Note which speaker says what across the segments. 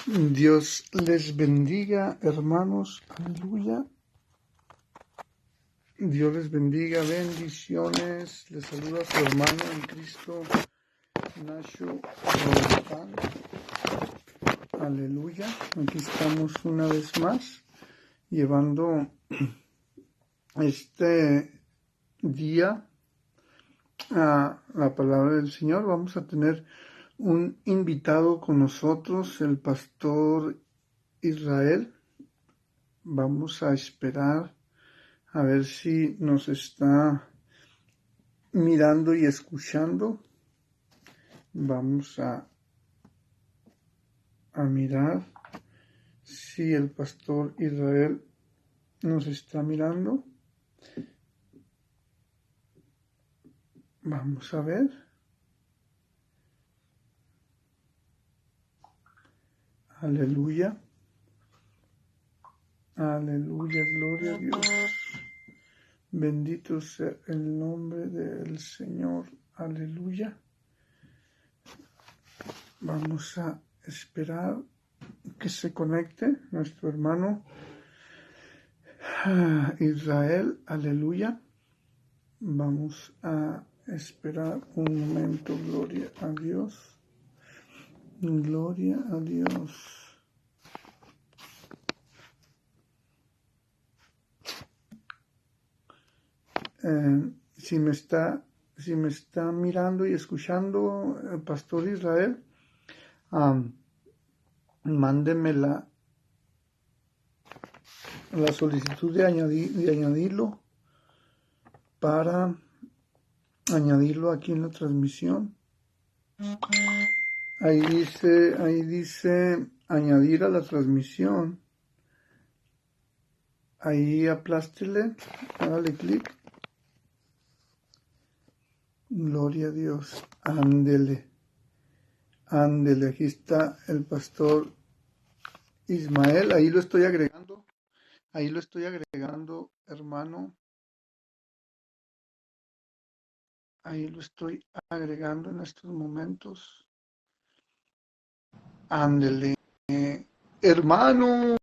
Speaker 1: Dios les bendiga, hermanos. Aleluya. Dios les bendiga, bendiciones. Les saluda su hermano en Cristo, Nacho Roldán. Aleluya. Aquí estamos una vez más, llevando este día a la palabra del Señor. Vamos a tener un invitado con nosotros, el pastor Israel. Vamos a esperar a ver si nos está mirando y escuchando. Vamos a mirar si el pastor Israel nos está mirando. Vamos a ver. Aleluya. Aleluya, gloria a Dios. Bendito sea el nombre del Señor. Aleluya. Vamos a esperar que se conecte nuestro hermano Israel. Aleluya. Vamos a esperar un momento. Gloria a Dios. Gloria a Dios. Si me está mirando y escuchando, Pastor Israel, mándeme la solicitud de añadirlo para añadirlo aquí en la transmisión. Ahí dice añadir a la transmisión. Ahí aplástele, hágale clic. Gloria a Dios. Ándele, aquí está el pastor Ismael. Ahí lo estoy agregando, hermano. Ahí lo estoy agregando en estos momentos. Ándele, hermano.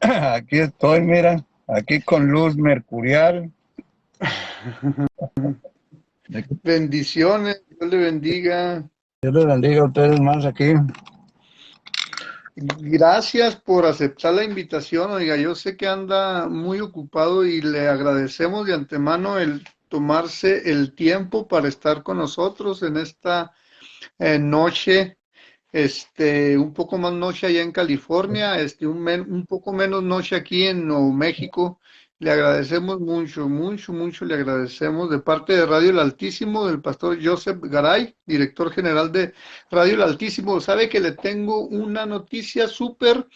Speaker 2: Aquí estoy, mira, aquí con luz mercurial.
Speaker 1: Bendiciones, Dios le bendiga.
Speaker 2: Dios les bendiga a ustedes más aquí.
Speaker 1: Gracias por aceptar la invitación. Oiga, yo sé que anda muy ocupado y le agradecemos de antemano el tomarse el tiempo para estar con nosotros en esta noche, un poco más noche allá en California, un poco menos noche aquí en Nuevo México. Le agradecemos mucho, le agradecemos de parte de Radio El Altísimo, del pastor Joseph Garay, director general de Radio El Altísimo. Sabe que le tengo una noticia súper.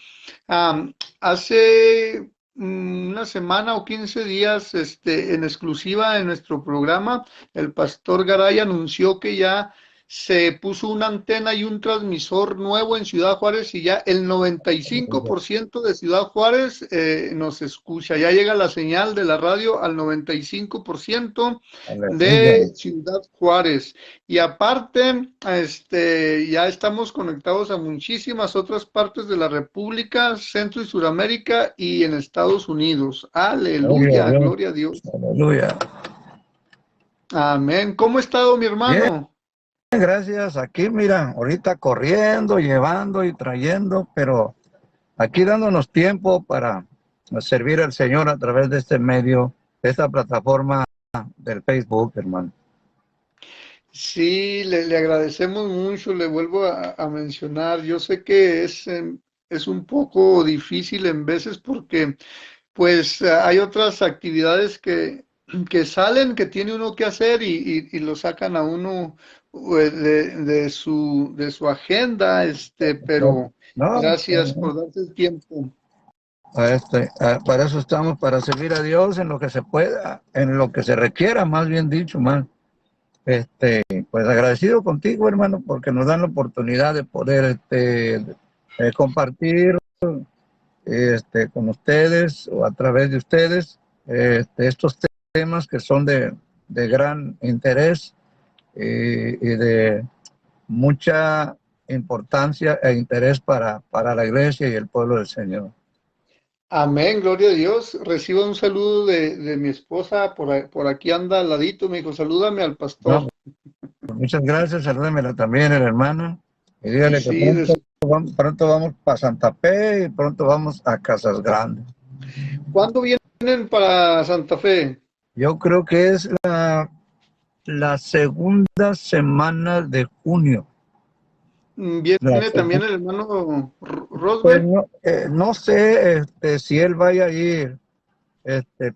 Speaker 1: Hace una semana o 15 días, en exclusiva en nuestro programa, el pastor Garay anunció que ya se puso una antena y un transmisor nuevo en Ciudad Juárez y ya el 95% de Ciudad Juárez nos escucha. Ya llega la señal de la radio al 95% de Ciudad Juárez. Y aparte, ya estamos conectados a muchísimas otras partes de la República, Centro y Suramérica y en Estados Unidos. Aleluya, gloria a Dios.
Speaker 2: Aleluya.
Speaker 1: Amén. ¿Cómo ha estado mi hermano?
Speaker 2: Bien, gracias. Aquí, mira, ahorita corriendo, llevando y trayendo, pero aquí dándonos tiempo para servir al Señor a través de este medio, de esta plataforma del Facebook, hermano.
Speaker 1: Sí, le agradecemos mucho, le vuelvo a mencionar. Yo sé que es un poco difícil en veces porque pues hay otras actividades que salen, que tiene uno que hacer y lo sacan a uno de su agenda, pero
Speaker 2: No,
Speaker 1: gracias por darse el tiempo.
Speaker 2: para eso estamos, para servir a Dios en lo que se pueda, en lo que se requiera, más bien dicho, más. Pues agradecido contigo, hermano, porque nos dan la oportunidad de poder compartir con ustedes o a través de ustedes estos temas que son de gran interés y de mucha importancia e interés para la iglesia y el pueblo del Señor.
Speaker 1: Amén, gloria a Dios. Recibo un saludo de mi esposa, por aquí anda al ladito, me dijo, salúdame al
Speaker 2: No,
Speaker 1: pastor.
Speaker 2: muchas gracias, salúdemela también, el hermano, y dígale que
Speaker 1: Sí,
Speaker 2: pronto vamos para Santa Fe y pronto vamos a Casas Grandes.
Speaker 1: ¿cuándo vienen para Santa Fe?
Speaker 2: Yo creo que es la segunda semana de junio.
Speaker 1: ¿Viene también el hermano
Speaker 2: Pues
Speaker 1: Roswell?
Speaker 2: no, no sé si él vaya a ir,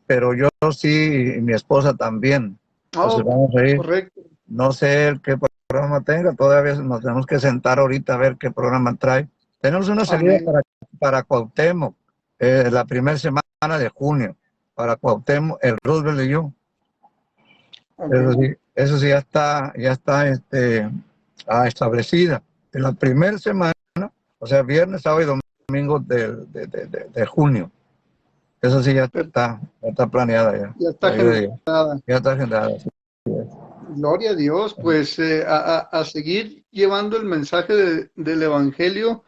Speaker 2: pero yo sí y mi esposa también. Entonces
Speaker 1: Oh,
Speaker 2: vamos a ir.
Speaker 1: correcto.
Speaker 2: No sé qué programa tenga, todavía nos tenemos que sentar ahorita a ver qué programa trae. Tenemos una salida
Speaker 1: Amén.
Speaker 2: para Cuauhtémoc, la primera semana de junio, para Cuauhtémoc, el Roosevelt y yo.
Speaker 1: Amén.
Speaker 2: Eso sí ya está establecida. En la primera semana, o sea, viernes, sábado y domingo de junio. Eso sí ya está planeada ya.
Speaker 1: Ya está agendada.
Speaker 2: Ya está agendada. Sí.
Speaker 1: Gloria a Dios, pues a seguir llevando el mensaje del Evangelio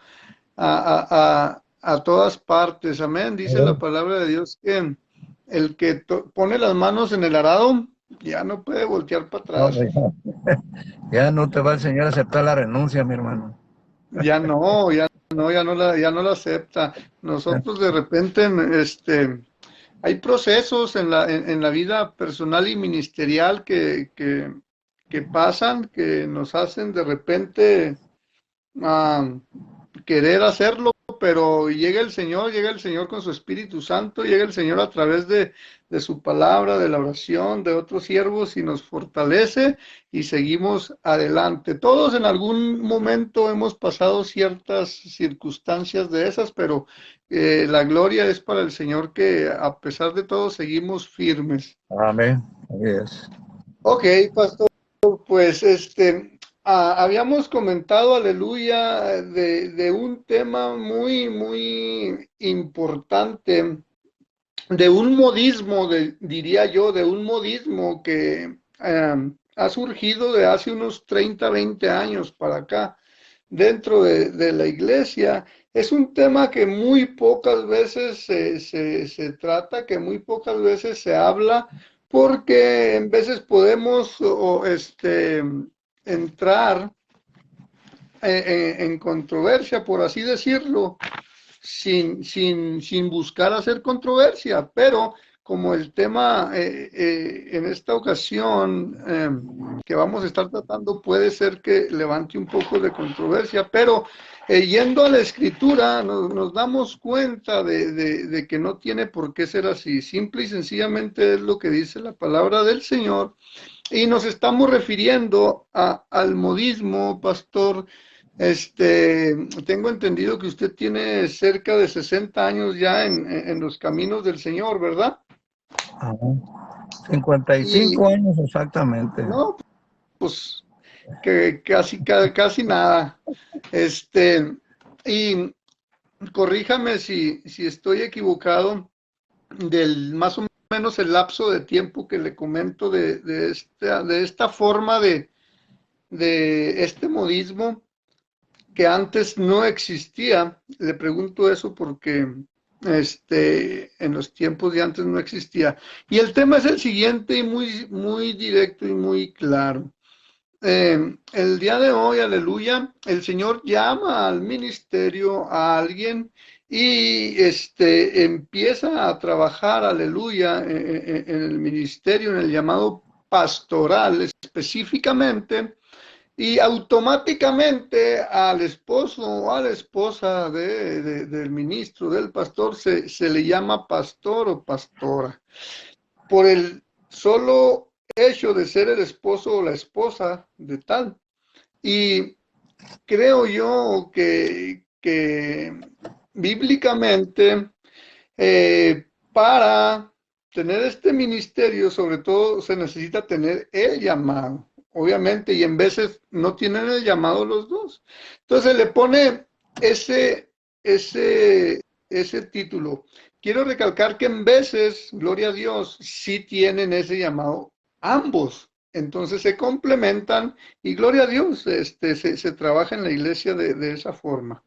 Speaker 1: a todas partes. Amén. Dice la palabra de Dios que el que pone las manos en el arado ya no puede voltear para
Speaker 2: No,
Speaker 1: atrás.
Speaker 2: ya no te va el Señor a aceptar la renuncia, mi hermano.
Speaker 1: Ya no, ya no la acepta. Nosotros de repente, hay procesos en la vida personal y ministerial que pasan, que nos hacen de repente querer hacerlo, pero llega el Señor con su Espíritu Santo, llega el Señor a través de su palabra, de la oración, de otros siervos y nos fortalece y seguimos adelante. Todos en algún momento hemos pasado ciertas circunstancias de esas, pero la gloria es para el Señor que a pesar de todo seguimos firmes.
Speaker 2: Amén. Así es.
Speaker 1: Ok, pastor, pues habíamos comentado, aleluya, de un tema muy importante, de un modismo, diría yo, de un modismo que ha surgido de hace unos 30, 20 años para acá, dentro de la iglesia. Es un tema que muy pocas veces se trata, que muy pocas veces se habla, porque en veces podemos entrar en controversia, por así decirlo, sin buscar hacer controversia, pero como el tema en esta ocasión que vamos a estar tratando puede ser que levante un poco de controversia, pero yendo a la escritura nos damos cuenta de que no tiene por qué ser así, simple y sencillamente es lo que dice la palabra del Señor y nos estamos refiriendo al modismo, pastor. Tengo entendido que usted tiene cerca de 60 años ya en los caminos del Señor, ¿verdad?
Speaker 2: Ajá.
Speaker 1: Y
Speaker 2: 55 años exactamente.
Speaker 1: no, pues que casi nada. Y corríjame si estoy equivocado del más o menos el lapso de tiempo que le comento de esta forma de este modismo que antes no existía. Le pregunto eso porque en los tiempos de antes no existía. Y el tema es el siguiente y muy directo y muy claro. El día de hoy, aleluya, el Señor llama al ministerio a alguien y empieza a trabajar, aleluya, en el ministerio, en el llamado pastoral específicamente y automáticamente al esposo o a la esposa del ministro, del pastor, se le llama pastor o pastora. Por el solo hecho de ser el esposo o la esposa de tal. Y creo yo que bíblicamente para tener este ministerio, sobre todo, se necesita tener el llamado, obviamente, y en veces no tienen el llamado los dos. Entonces le pone ese, ese título. Quiero recalcar que en veces, gloria a Dios, sí tienen ese llamado ambos. Entonces se complementan y gloria a Dios, se trabaja en la iglesia de esa forma.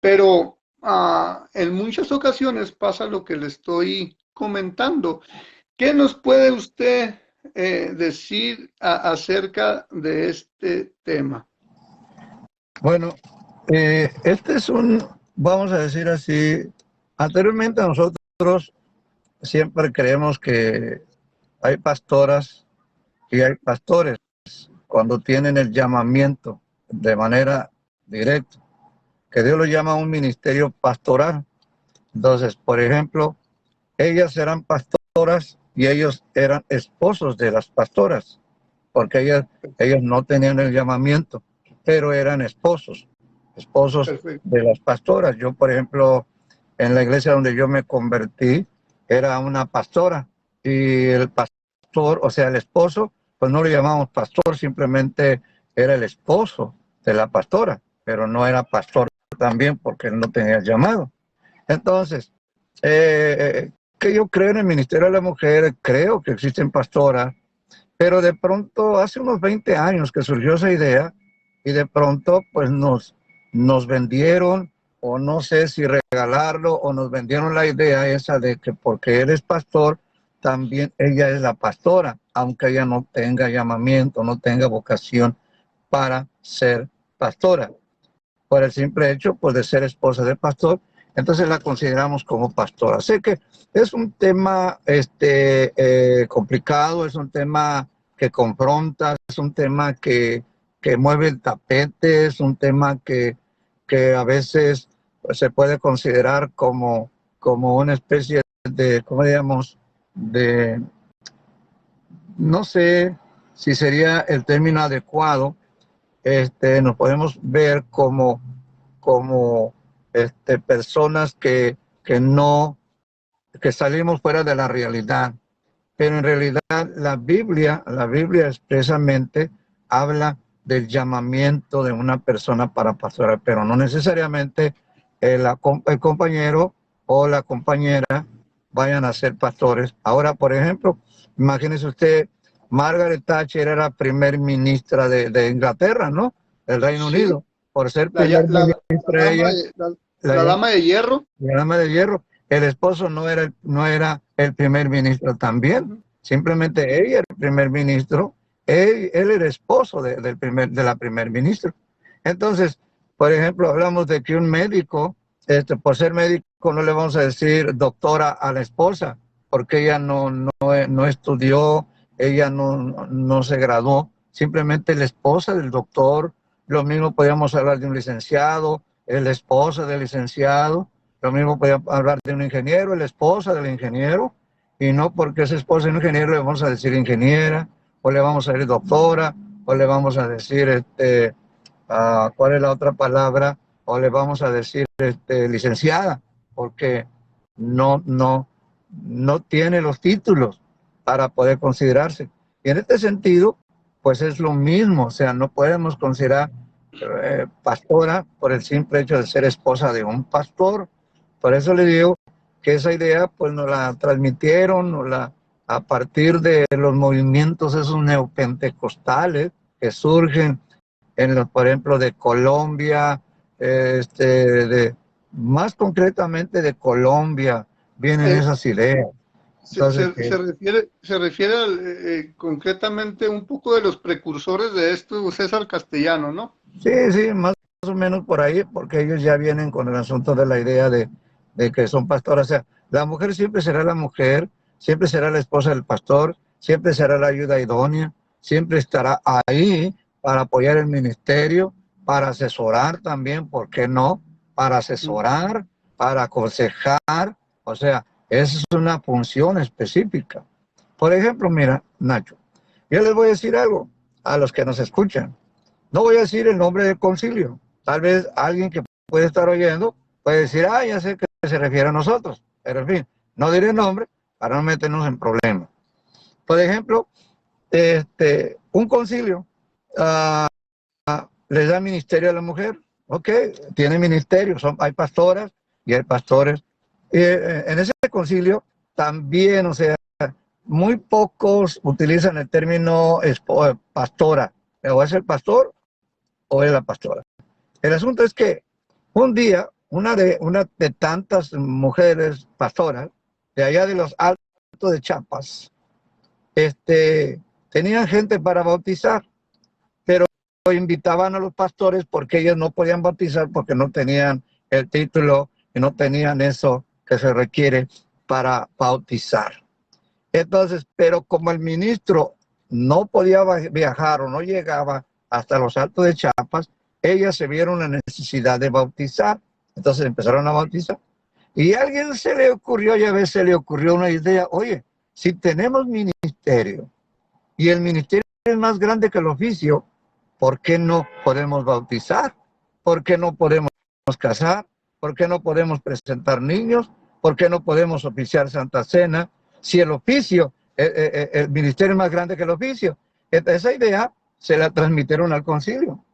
Speaker 1: Pero en muchas ocasiones pasa lo que le estoy comentando. ¿Qué nos puede usted decir acerca de este tema?
Speaker 2: Bueno, este es vamos a decir así, anteriormente nosotros siempre creemos que hay pastoras y hay pastores cuando tienen el llamamiento de manera directa, que Dios lo llama un ministerio pastoral. Entonces, por ejemplo, ellas eran pastoras y ellos eran esposos de las pastoras, porque ellos no tenían el llamamiento, pero eran esposos
Speaker 1: Perfecto.
Speaker 2: de las pastoras. Yo, por ejemplo, en la iglesia donde yo me convertí, era una pastora y el pastor, o sea, el esposo, pues no le llamamos pastor, simplemente era el esposo de la pastora, pero no era pastor también porque él no tenía llamado. Entonces, que yo creo en el ministerio de la mujer, creo que existen pastoras, pero de pronto hace unos 20 años que surgió esa idea y de pronto pues nos vendieron, o no sé si regalarlo, o nos vendieron la idea esa de que porque él es pastor, también ella es la pastora, aunque ella no tenga llamamiento, no tenga vocación para ser pastora. Por el simple hecho pues, de ser esposa del pastor, entonces la consideramos como pastora. Así que es un tema complicado, es un tema que confronta, es un tema que mueve el tapete, es un tema que a veces pues, se puede considerar como una especie de, ¿cómo digamos? De, no sé si sería el término adecuado, nos podemos ver como personas que salimos fuera de la realidad. Pero en realidad la Biblia expresamente habla del llamamiento de una persona para pastorar, pero no necesariamente el compañero o la compañera vayan a ser pastores. Ahora, por ejemplo, imagínese usted, Margaret Thatcher era primer ministra de Inglaterra, ¿no? Del Reino
Speaker 1: Sí,
Speaker 2: Unido. Por ser
Speaker 1: la,
Speaker 2: primer
Speaker 1: la
Speaker 2: ministra
Speaker 1: dama
Speaker 2: ella,
Speaker 1: de, la
Speaker 2: la,
Speaker 1: dama de hierro.
Speaker 2: la dama de hierro. El esposo no era el primer ministro también,
Speaker 1: Ujú.
Speaker 2: simplemente ella era el primer ministro, él era esposo de la primer ministro. Entonces, por ejemplo, hablamos de que un médico, por ser médico no le vamos a decir doctora a la esposa, porque ella no estudió, ella no se graduó, simplemente la esposa del doctor. Lo mismo podríamos hablar de un licenciado, el esposo del licenciado. Lo mismo podríamos hablar de un ingeniero, la esposa del ingeniero, y no porque es esposa de un ingeniero le vamos a decir ingeniera, o le vamos a decir doctora, o le vamos a decir, ¿cuál es la otra palabra? O le vamos a decir, licenciada, porque no, no, no tiene los títulos para poder considerarse. Y en este sentido, pues es lo mismo, o sea, no podemos considerar pastora por el simple hecho de ser esposa de un pastor. Por eso le digo que esa idea pues nos la transmitieron, a partir de los movimientos esos neopentecostales que surgen por ejemplo, de Colombia, más concretamente de Colombia, vienen
Speaker 1: Eh,
Speaker 2: esas ideas. Entonces,
Speaker 1: se refiere concretamente un poco de los precursores de esto, César Castellano, ¿no?
Speaker 2: sí, más o menos por ahí, porque ellos ya vienen con el asunto de la idea de que son pastores. O sea, la mujer siempre será la mujer, siempre será la esposa del pastor, siempre será la ayuda idónea, siempre estará ahí para apoyar el ministerio, para asesorar también, ¿por qué no? Para asesorar, para aconsejar, o sea, esa es una función específica. Por ejemplo, mira, Nacho, yo les voy a decir algo a los que nos escuchan. No voy a decir el nombre del concilio. Tal vez alguien que puede estar oyendo puede decir, ya sé que se refiere a nosotros. Pero en fin, no diré el nombre para no meternos en problemas. Por ejemplo, un concilio le da ministerio a la mujer. Ok, tiene ministerio, hay pastoras y hay pastores. En ese concilio también, o sea, muy pocos utilizan el término pastora. O es el pastor o es la pastora. El asunto es que un día, una de tantas mujeres pastoras de allá de los Altos de Chiapas, tenían gente para bautizar, pero invitaban a los pastores porque ellos no podían bautizar porque no tenían el título y no tenían eso que se requiere para bautizar. Entonces, pero como el ministro no podía viajar o no llegaba hasta los Altos de Chiapas, ellas se vieron la necesidad de bautizar. Entonces empezaron a bautizar. Y a alguien se le ocurrió, ya a veces se le ocurrió una idea, oye, si tenemos ministerio y el ministerio es más grande que el oficio, ¿por qué no podemos bautizar? ¿Por qué no podemos casar? ¿Por qué no podemos presentar niños? ¿Por qué no podemos oficiar Santa Cena? Si el oficio, el ministerio es más grande que el oficio. Esa idea se la transmitieron al concilio.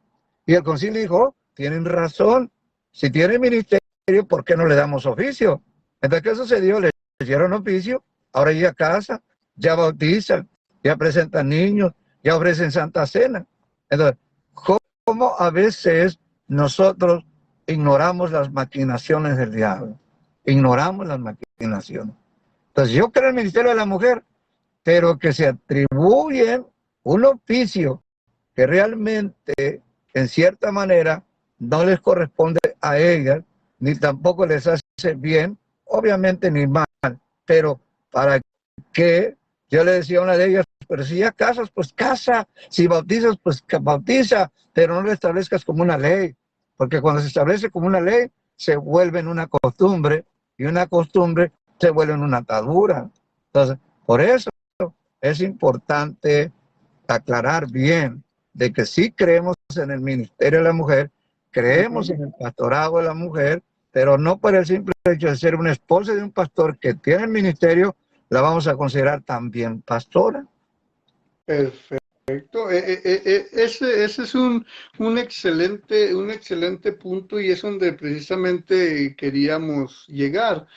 Speaker 2: Y el concilio dijo, oh, tienen razón. Si tienen ministerio, ¿por qué no le damos oficio? Entonces, ¿qué sucedió? Le dieron oficio, ahora ya casa, ya bautizan, ya presentan niños, ya ofrecen Santa Cena. Entonces, ¿cómo a veces nosotros ignoramos las maquinaciones del diablo? Ignoramos las maquinaciones. Entonces, yo creo en el ministerio de la mujer, pero que se atribuyen un oficio que realmente, en cierta manera, no les corresponde a ellas, ni tampoco les hace bien, obviamente ni mal, pero ¿para qué? Yo le decía a una de ellas, pero si ya casas, pues casa, si bautizas, pues bautiza, pero no lo establezcas como una ley, porque cuando se establece como una ley, se vuelve en una costumbre, y una costumbre se vuelve en una atadura. Entonces, por eso es importante aclarar bien de que sí creemos en el ministerio de la mujer, creemos en el pastorado de la mujer, pero no por el simple hecho de ser una esposa de un pastor que tiene el ministerio, la vamos a considerar también pastora.
Speaker 1: Perfecto. Ese es un excelente punto y es donde precisamente queríamos llegar.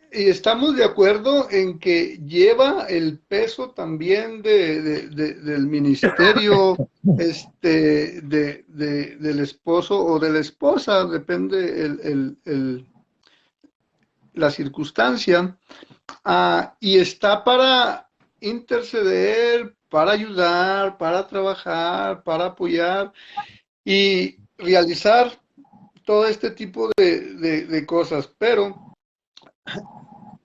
Speaker 1: Y estamos de acuerdo en que lleva el peso también del ministerio del esposo o de la esposa, depende la circunstancia, y está para interceder, para ayudar, para trabajar, para apoyar y realizar todo este tipo de cosas, pero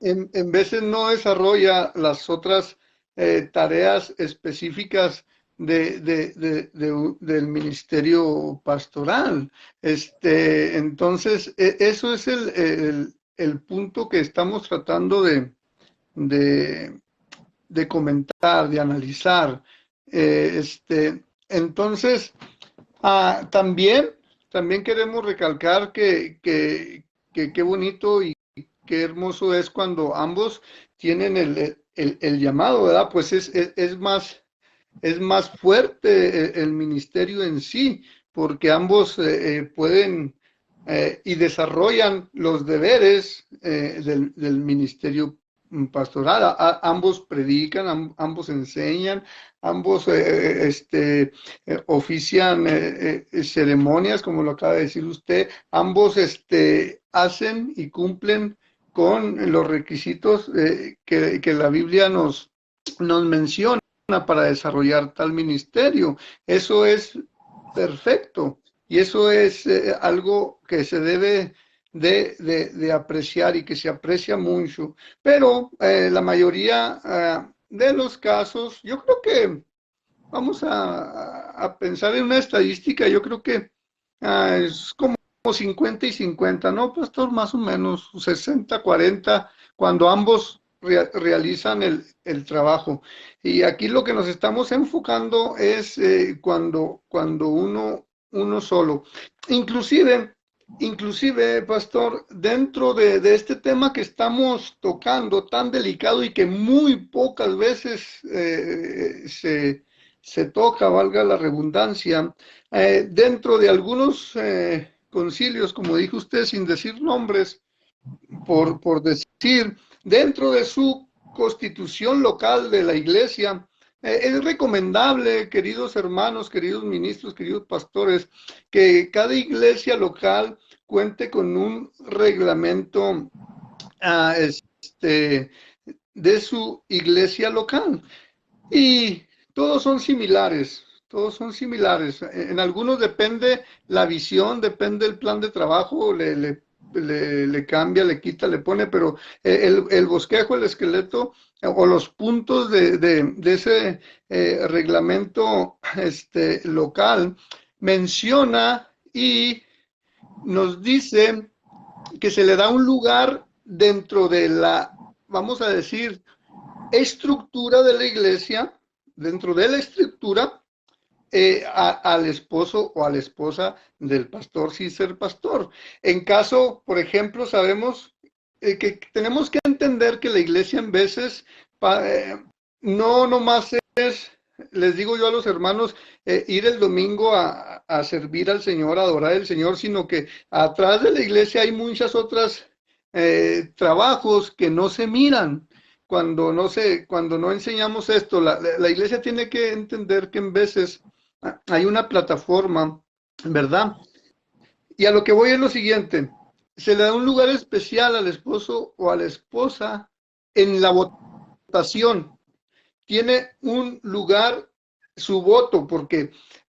Speaker 1: en veces no desarrolla las otras tareas específicas del ministerio pastoral. Entonces, eso es el punto que estamos tratando de, de comentar, de analizar. Entonces, también queremos recalcar que qué bonito y qué hermoso es cuando ambos tienen el llamado, ¿verdad? Pues es más fuerte el ministerio en sí, porque ambos pueden y desarrollan los deberes del ministerio pastoral. Ambos predican, ambos enseñan, ambos ofician ceremonias, como lo acaba de decir usted, ambos hacen y cumplen con los requisitos que la Biblia nos menciona para desarrollar tal ministerio. Eso es perfecto y eso es algo que se debe de apreciar y que se aprecia mucho, pero la mayoría de los casos, yo creo que vamos a pensar en una estadística, yo creo que es como 50 y 50, ¿no, pastor? Más o menos 60-40, cuando ambos realizan el trabajo. Y aquí lo que nos estamos enfocando es cuando uno solo. Inclusive, pastor, dentro de este tema que estamos tocando, tan delicado y que muy pocas veces se toca, valga la redundancia, dentro de algunos concilios, como dijo usted, sin decir nombres, por decir, dentro de su constitución local de la iglesia, es recomendable, queridos hermanos, queridos ministros, queridos pastores, que cada iglesia local cuente con un reglamento de su iglesia local. Y todos son similares, todos son similares. En algunos depende la visión, depende el plan de trabajo, le cambia, le quita, le pone, pero el bosquejo, el esqueleto o los puntos de ese reglamento local menciona y nos dice que se le da un lugar dentro de la, vamos a decir, estructura de la iglesia, dentro de la estructura, al esposo o a la esposa del pastor, sin ser pastor. En caso, por ejemplo, sabemos que tenemos que entender que la iglesia en veces no nomás es, les digo yo a los hermanos, ir el domingo a servir al Señor, a adorar al Señor, sino que atrás de la iglesia hay muchas otras trabajos que no se miran. Cuando no enseñamos esto, la iglesia tiene que entender que en veces hay una plataforma, ¿verdad? Y a lo que voy es lo siguiente, se le da un lugar especial al esposo o a la esposa en la votación. Tiene un lugar su voto, porque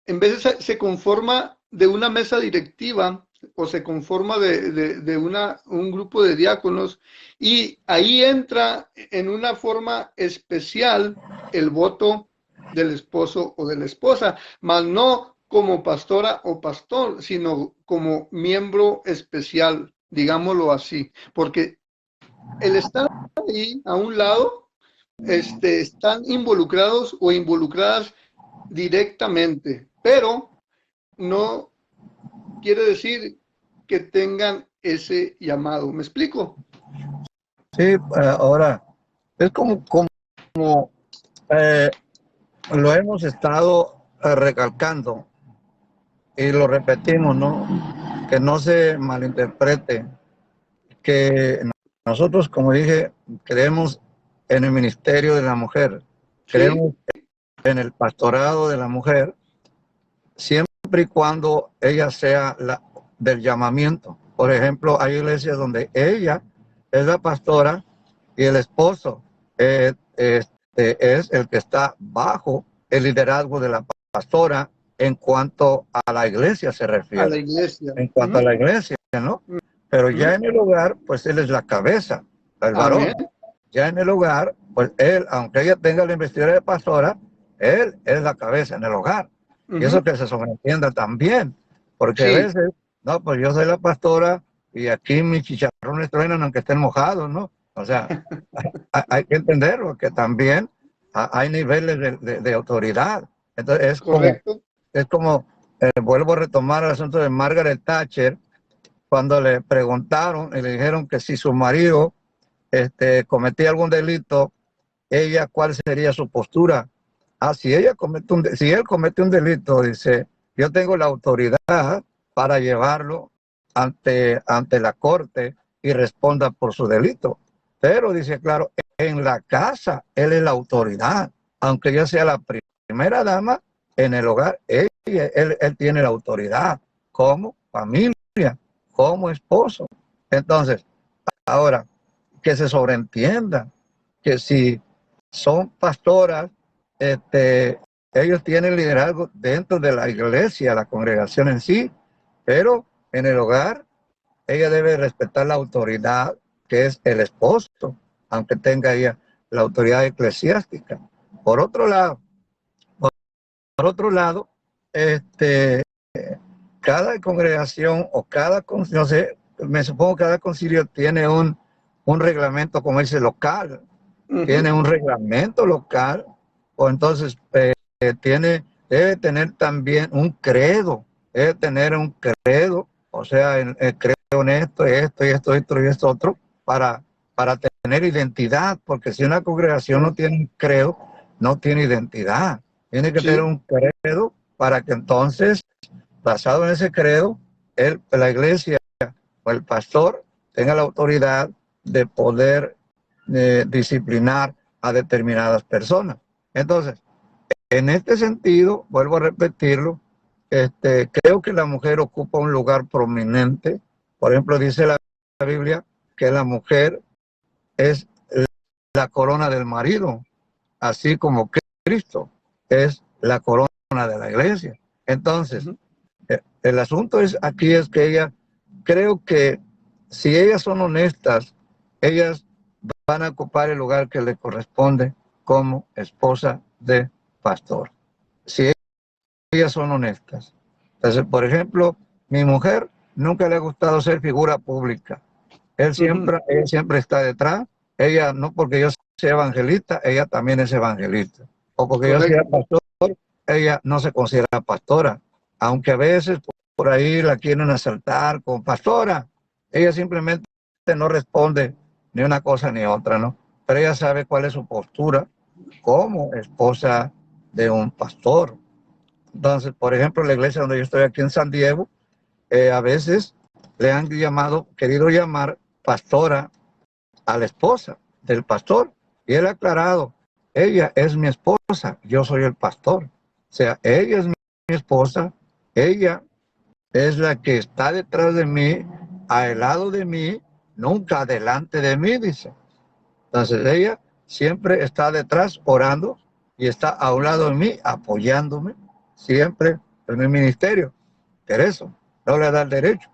Speaker 1: en veces se conforma de una mesa directiva o se conforma de un grupo de diáconos y ahí entra en una forma especial el voto del esposo o de la esposa, mas no como pastora o pastor, sino como miembro especial, digámoslo así, porque el estar ahí a un lado, están involucrados o involucradas directamente, pero no quiere decir que tengan ese llamado. ¿Me explico?
Speaker 2: Sí, ahora, es como lo hemos estado recalcando y lo repetimos, ¿no? Que no se malinterprete, que nosotros, como dije, creemos en el ministerio de la mujer, creemos en el pastorado de la mujer, siempre y cuando ella sea la del llamamiento. Por ejemplo, hay iglesias donde ella es la pastora y el esposo es el que está bajo el liderazgo de la pastora en cuanto a la iglesia se refiere.
Speaker 1: A la iglesia.
Speaker 2: En cuanto a la iglesia, ¿no? Pero ya en el hogar, pues él es la cabeza, el varón.
Speaker 1: Amén.
Speaker 2: Ya en el hogar, pues él, aunque ella tenga la investidura de pastora, él es la cabeza en el hogar. Y eso que se sobreentienda también, porque a veces, no, pues yo soy la pastora y aquí mis chicharrones truenan aunque estén mojados, ¿no? O sea, hay que entenderlo, que también hay niveles de autoridad. Entonces es como vuelvo a retomar el asunto de Margaret Thatcher, cuando le preguntaron y le dijeron que si su marido cometía algún delito, ella, ¿cuál sería su postura? Si él comete un delito, dice, yo tengo la autoridad para llevarlo ante la corte y responda por su delito. Pero dice, claro, en la casa él es la autoridad, aunque ella sea la primera dama, en el hogar él tiene la autoridad como familia, como esposo. Entonces, ahora, que se sobreentienda que si son pastoras, ellos tienen liderazgo dentro de la iglesia, la congregación en sí, pero en el hogar ella debe respetar la autoridad que es el esposo, aunque tenga ella la autoridad eclesiástica. Por otro lado, cada congregación o no sé, me supongo que cada concilio tiene un reglamento, como dice, local. Tiene un reglamento local, o entonces debe tener también un credo, o sea, creo en esto otro, para tener identidad, porque si una congregación no tiene un credo, no tiene identidad. Tiene que tener un credo para que entonces, basado en ese credo, la iglesia o el pastor tenga la autoridad de poder disciplinar a determinadas personas. Entonces, en este sentido, vuelvo a repetirlo, creo que la mujer ocupa un lugar prominente. Por ejemplo, dice la Biblia que la mujer es la corona del marido, así como Cristo es la corona de la iglesia. Entonces, el asunto aquí es que creo que si ellas son honestas, ellas van a ocupar el lugar que le corresponde como esposa de pastor. Si ellas son honestas. Entonces, por ejemplo, mi mujer nunca le ha gustado ser figura pública. Ella siempre está detrás. Ella, no porque yo sea evangelista, ella también es evangelista. O porque yo sea pastor, ella no se considera pastora. Aunque a veces por ahí la quieren asaltar con pastora, ella simplemente no responde ni una cosa ni otra, ¿no? Pero ella sabe cuál es su postura como esposa de un pastor. Entonces, por ejemplo, la iglesia donde yo estoy aquí en San Diego, a veces le han querido llamar pastora a la esposa del pastor. Y él ha aclarado, ella es mi esposa, yo soy el pastor. O sea, ella es mi esposa, ella es la que está detrás de mí, al lado de mí, nunca delante de mí, dice. Entonces ella siempre está detrás orando y está a un lado de mí apoyándome siempre en mi ministerio. Pero eso no le da el derecho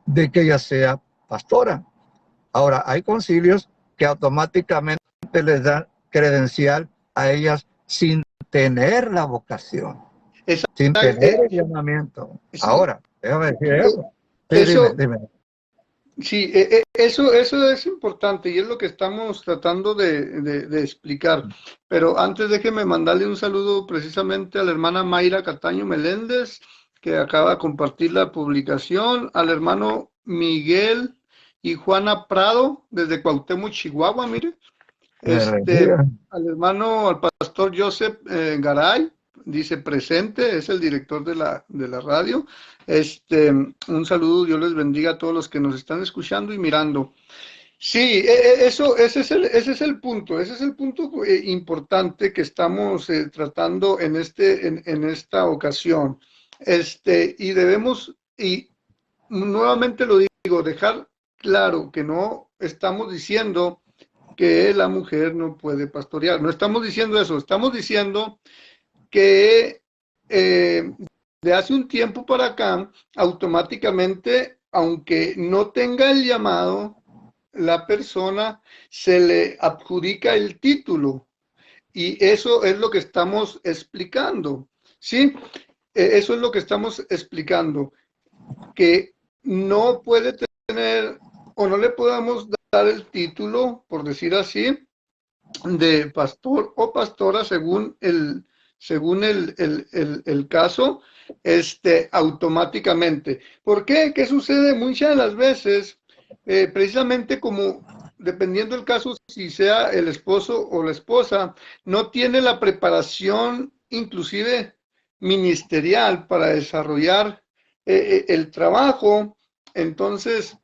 Speaker 2: de que ella sea pastora. Ahora, hay concilios que automáticamente les dan credencial a ellas sin tener la vocación, sin tener el llamamiento. Sí. Ahora, déjame decir eso. Sí, dime.
Speaker 1: Sí, eso es importante y es lo que estamos tratando de explicar. Pero antes déjeme mandarle un saludo precisamente a la hermana Mayra Cataño Meléndez, que acaba de compartir la publicación, al hermano Miguel y Juana Prado, desde Cuauhtémoc, Chihuahua, mire. Al hermano, al pastor Joseph Garay, dice presente, es el director de la radio. Un saludo, Dios les bendiga a todos los que nos están escuchando y mirando. Sí, ese es el punto, importante que estamos tratando en esta ocasión. Y debemos, y nuevamente lo digo, dejar claro que no estamos diciendo que la mujer no puede pastorear. No estamos diciendo eso, estamos diciendo que de hace un tiempo para acá, automáticamente, aunque no tenga el llamado, la persona se le adjudica el título. Y eso es lo que estamos explicando, ¿sí? Eso es lo que estamos explicando, que no puede tener o no le podamos dar el título, por decir así, de pastor o pastora según el caso, automáticamente. ¿Por qué? ¿Qué sucede? Muchas de las veces, precisamente como dependiendo del caso, si sea el esposo o la esposa, no tiene la preparación inclusive ministerial para desarrollar el trabajo, entonces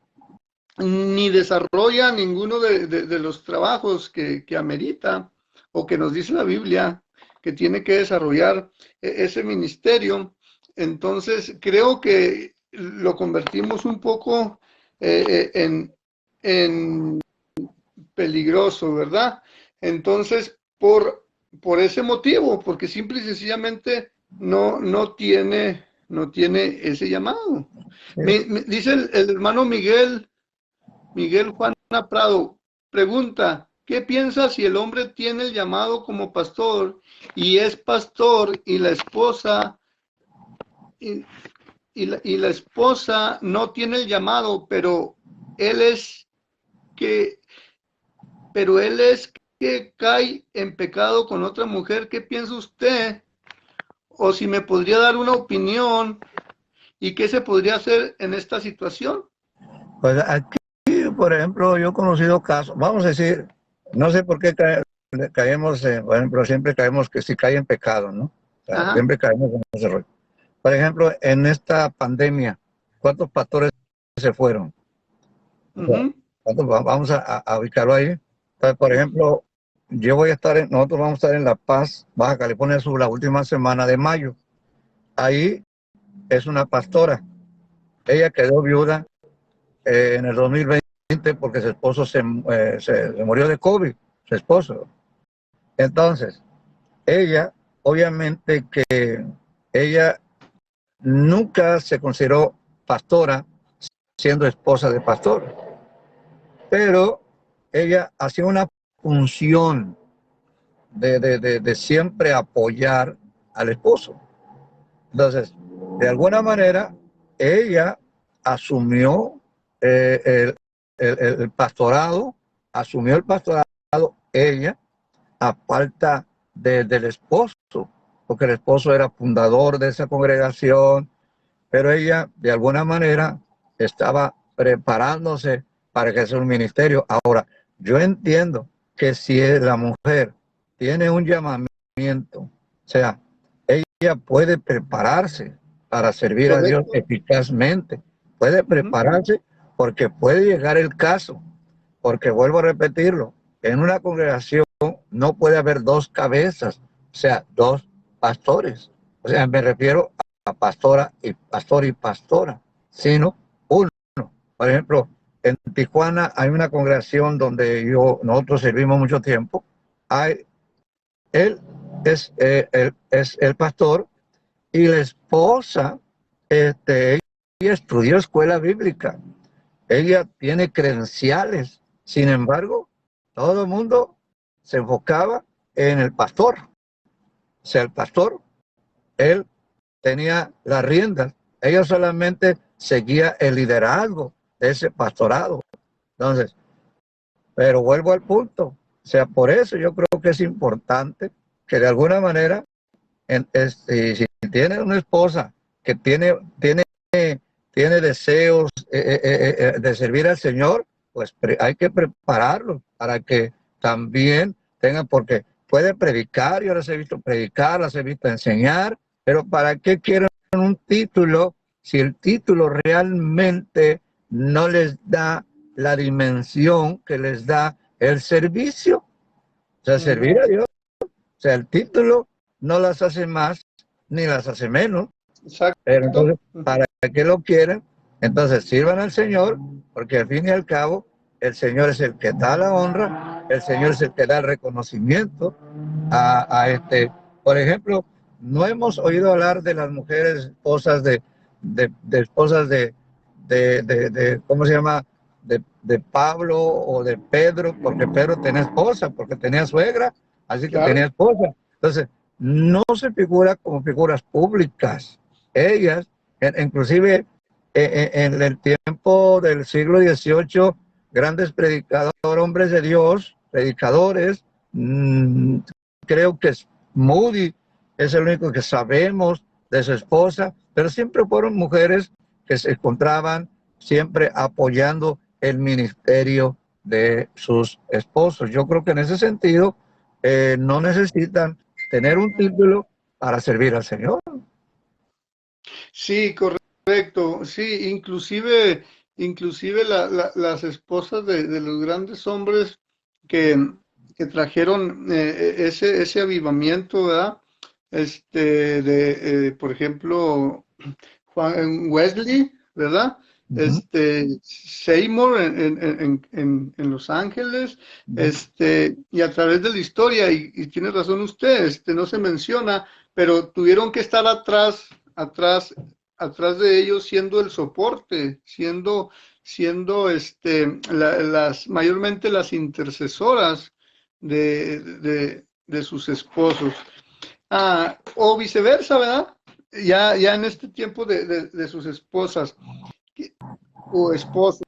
Speaker 1: ni desarrolla ninguno de los trabajos que amerita o que nos dice la Biblia que tiene que desarrollar ese ministerio. Entonces creo que lo convertimos un poco en peligroso, ¿verdad? Entonces, por ese motivo, porque simple y sencillamente no tiene ese llamado. Dice el hermano Miguel Juana Prado, pregunta, ¿qué piensa si el hombre tiene el llamado como pastor y es pastor y la esposa y la esposa no tiene el llamado, pero él es que cae en pecado con otra mujer? ¿Qué piensa usted? O si me podría dar una opinión y qué se podría hacer en esta situación.
Speaker 2: Pues aquí, por ejemplo, yo he conocido casos, vamos a decir, no sé por qué caemos, por ejemplo, siempre caemos que si cae en pecado, ¿no? O sea, siempre caemos en ese rollo. Por ejemplo, en esta pandemia, ¿cuántos pastores se fueron? ¿Cuántos? Vamos a ubicarlo ahí. Entonces, por ejemplo, yo voy a estar, nosotros vamos a estar en La Paz, Baja California Sur, la última semana de mayo. Ahí es una pastora. Ella quedó viuda en el 2020 porque su esposo se murió de COVID, su esposo. Entonces, ella, obviamente que ella nunca se consideró pastora siendo esposa de pastor, pero ella hacía una función de siempre apoyar al esposo. Entonces, de alguna manera, ella asumió el pastorado, asumió el pastorado ella, a falta del esposo, porque el esposo era fundador de esa congregación, pero ella de alguna manera estaba preparándose para que sea un ministerio. Ahora, yo entiendo que si la mujer tiene un llamamiento, o sea, ella puede prepararse para servir a Dios
Speaker 1: Correcto.
Speaker 2: eficazmente, puede prepararse porque puede llegar el caso, porque vuelvo a repetirlo, en una congregación no puede haber dos cabezas, o sea, dos pastores. O sea, me refiero a pastora y pastor y pastora, sino uno. Por ejemplo, en Tijuana hay una congregación donde nosotros servimos mucho tiempo. Él es el pastor y la esposa, ella estudió escuela bíblica. Ella tiene credenciales. Sin embargo, todo el mundo se enfocaba en el pastor. O sea, el pastor, él tenía las riendas. Ella solamente seguía el liderazgo de ese pastorado. Entonces, pero vuelvo al punto. O sea, por eso yo creo que es importante que de alguna manera, si tiene una esposa que tiene deseos de servir al Señor, pues hay que prepararlo para que también tengan, porque puede predicar, yo las he visto predicar, las he visto enseñar, pero ¿para qué quieren un título si el título realmente no les da la dimensión que les da el servicio? O sea, servir a Dios. O sea, el título no las hace más ni las hace menos.
Speaker 1: Exacto.
Speaker 2: Pero entonces, ¿para qué lo quieren? Entonces, sirvan al Señor, porque al fin y al cabo, el Señor es el que da la honra, el Señor es el que da el reconocimiento por ejemplo, no hemos oído hablar de las mujeres esposas esposas ¿cómo se llama? De Pablo o de Pedro, porque Pedro tenía esposa, porque tenía suegra, así que tenía esposa. Entonces, no se figura como figuras públicas. Ellas, inclusive en el tiempo del siglo XVIII, grandes predicadores, hombres de Dios, predicadores, creo que Moody es el único que sabemos de su esposa, pero siempre fueron mujeres que se encontraban siempre apoyando el ministerio de sus esposos. Yo creo que en ese sentido no necesitan tener un título para servir al Señor.
Speaker 1: Sí, correcto. Sí, inclusive las esposas de los grandes hombres que trajeron ese avivamiento, ¿verdad? Por ejemplo, Juan Wesley, ¿verdad? Seymour en Los Ángeles, y a través de la historia, y tiene razón usted, no se menciona, pero tuvieron que estar atrás de ellos siendo el soporte, siendo mayormente las intercesoras de sus esposos. O viceversa, ¿verdad? Ya en este tiempo de sus esposas o esposos,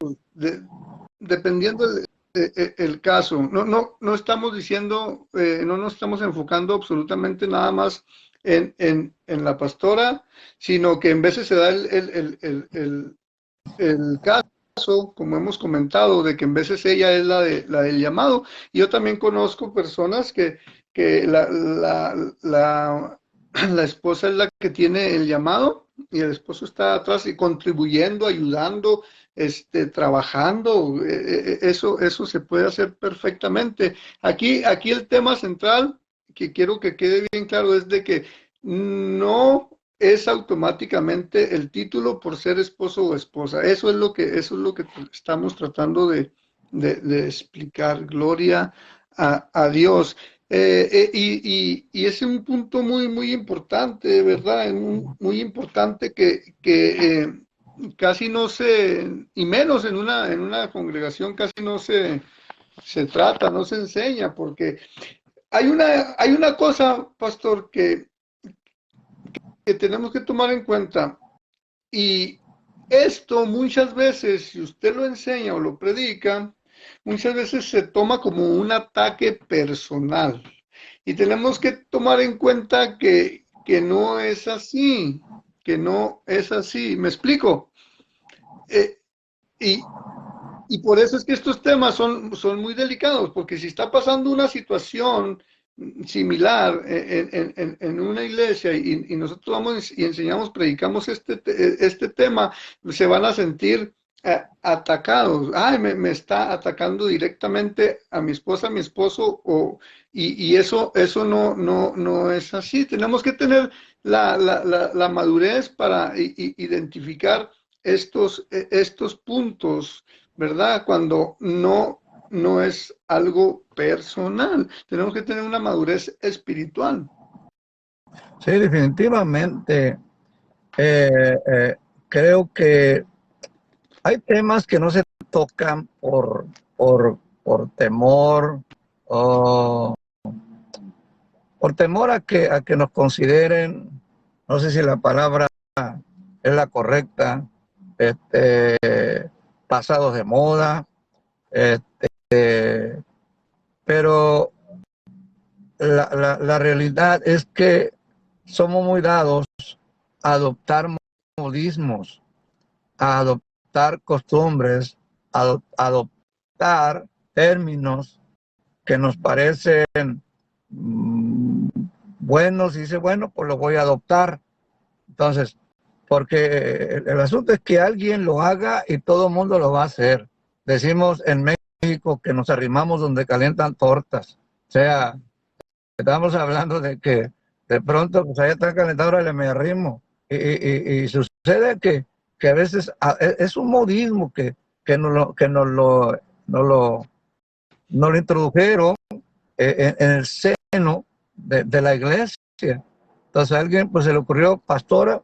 Speaker 1: dependiendo el caso. No estamos diciendo, no nos estamos enfocando absolutamente nada más en la pastora, sino que en veces se da el caso, como hemos comentado, de que en veces ella es la del llamado. Y yo también conozco personas que la esposa es la que tiene el llamado y el esposo está atrás y contribuyendo, ayudando, trabajando, eso se puede hacer perfectamente. Aquí el tema central que quiero que quede bien claro es de que no es automáticamente el título por ser esposo o esposa. Eso es lo que estamos tratando de explicar. Gloria a Dios. Y es un punto muy, muy importante, ¿verdad? Muy importante que casi no se, y menos en una congregación, casi no se trata, no se enseña, porque hay una cosa, pastor, que tenemos que tomar en cuenta, y esto muchas veces, si usted lo enseña o lo predica, muchas veces se toma como un ataque personal. Y tenemos que tomar en cuenta que no es así, que no es así. ¿Me explico? Eh, y, y por eso es que estos temas son muy delicados, porque si está pasando una situación similar en una iglesia y nosotros vamos y enseñamos, predicamos este tema, se van a sentir atacados. Ay, me está atacando directamente a mi esposa, a mi esposo, y eso no es así. Tenemos que tener la madurez para identificar estos puntos, ¿verdad? Cuando no es algo personal. Tenemos que tener una madurez espiritual.
Speaker 2: Sí, definitivamente. Creo que hay temas que no se tocan por temor o por temor a que nos consideren, no sé si la palabra es la correcta, pasados de moda, pero la realidad es que somos muy dados a adoptar modismos, a adoptar costumbres, a adoptar términos que nos parecen buenos, y dice, bueno, pues lo voy a adoptar. Entonces, porque el asunto es que alguien lo haga y todo el mundo lo va a hacer. Decimos en México que nos arrimamos donde calientan tortas. O sea, estamos hablando de que de pronto, pues allá está calentado, ahora me arrimo. Y sucede que a veces es un modismo que nos lo introdujeron en el seno de la iglesia. Entonces a alguien pues se le ocurrió pastora,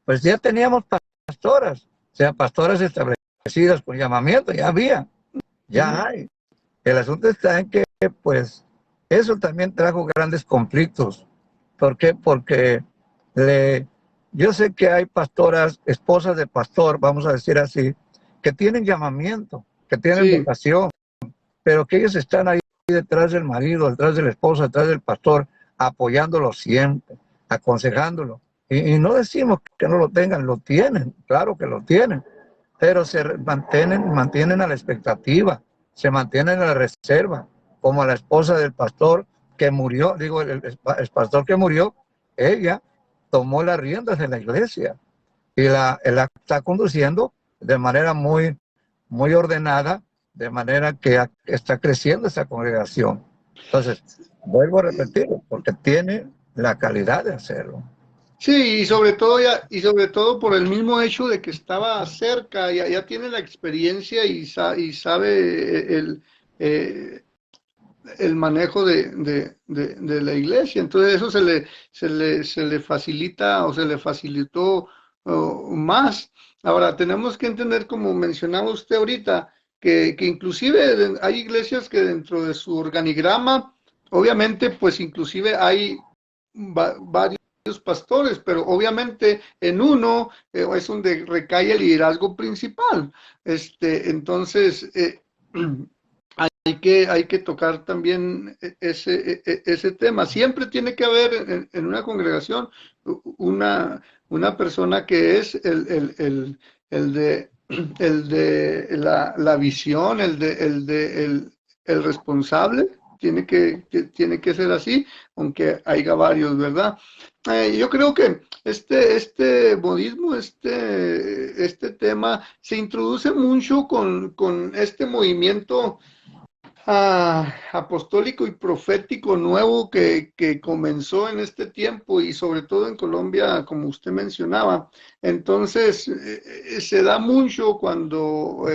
Speaker 2: pues ya teníamos pastoras, o sea, pastoras establecidas con llamamiento, ya hay. El asunto está en que pues eso también trajo grandes conflictos. ¿Por qué? Porque yo sé que hay pastoras, esposas de pastor, vamos a decir así, que tienen llamamiento, que tienen
Speaker 1: Sí,
Speaker 2: vocación, pero que ellos están ahí detrás del marido, detrás del esposo, detrás del pastor, apoyándolo siempre, aconsejándolo. Y no decimos que no lo tengan, lo tienen, claro que lo tienen, pero se mantienen a la expectativa, se mantienen a la reserva, como a la esposa del pastor que murió, digo, el pastor que murió, ella tomó las riendas de la iglesia y la está conduciendo de manera muy, muy ordenada, de manera que está creciendo esa congregación. Entonces, vuelvo a repetirlo, porque tiene la calidad de hacerlo.
Speaker 1: sí, y sobre todo por el mismo hecho de que estaba cerca, ya tiene la experiencia y sabe eh, el manejo de la iglesia. Entonces eso se le facilita o se le facilitó más. Ahora, tenemos que entender, como mencionaba usted ahorita, que inclusive hay iglesias que dentro de su organigrama, obviamente, pues inclusive hay varios pastores, pero obviamente en uno es donde recae el liderazgo principal. Entonces, hay que tocar también ese tema. Siempre tiene que haber en una congregación una persona que es el de, el de la visión, el responsable, tiene que ser así, aunque haya varios, ¿verdad? Yo creo que este modismo, este tema se introduce mucho con este movimiento apostólico y profético nuevo que comenzó en este tiempo y sobre todo en Colombia, como usted mencionaba. Entonces, se da mucho cuando,